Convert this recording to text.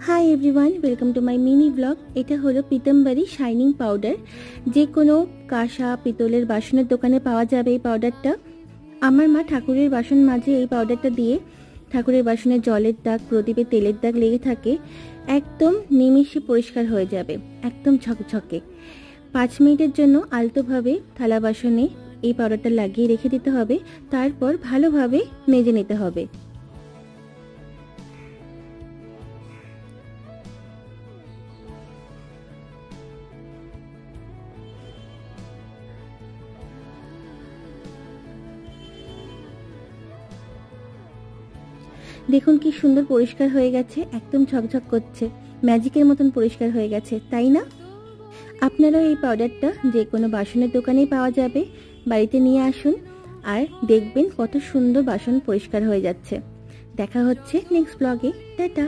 Hi everyone, welcome to my mini blog. এটা হলো Pitambari shining powder. যে কোনো কাঁসা পিতলের বাসনের দোকানে পাওয়া যাবে এই পাউডারটা। আমার মা ঠাকুরের বাসন মাজে এই পাউডারটা দিয়ে। ঠাকুরের বাসনে জলের দাগ, প্রদীপে তেলের দাগ লেগে থাকে, একদম নিমিষে পরিষ্কার হয়ে যাবে, একদম ঝকঝকে। 5 মিনিটের জন্য আলতোভাবে থালা বাসনে এই পাউডারটা লাগিয়ে রেখে দিতে হবে। তারপর ভালোভাবে মেজে নিতে হবে। দেখুন কি সুন্দর পরিষ্কার হয়ে গেছে, একদম ঝকঝক করছে, ম্যাজিকের মতন পরিষ্কার হয়ে গেছে, তাই না? আপনারাও এই পাউডারটা যে কোনো বাসনের দোকানেই পাওয়া যাবে। বাড়িতে নিয়ে আসুন আর দেখবেন কত সুন্দর বাসন পরিষ্কার হয়ে যাচ্ছে। দেখা হচ্ছে নেক্সট ব্লগে। টাটা।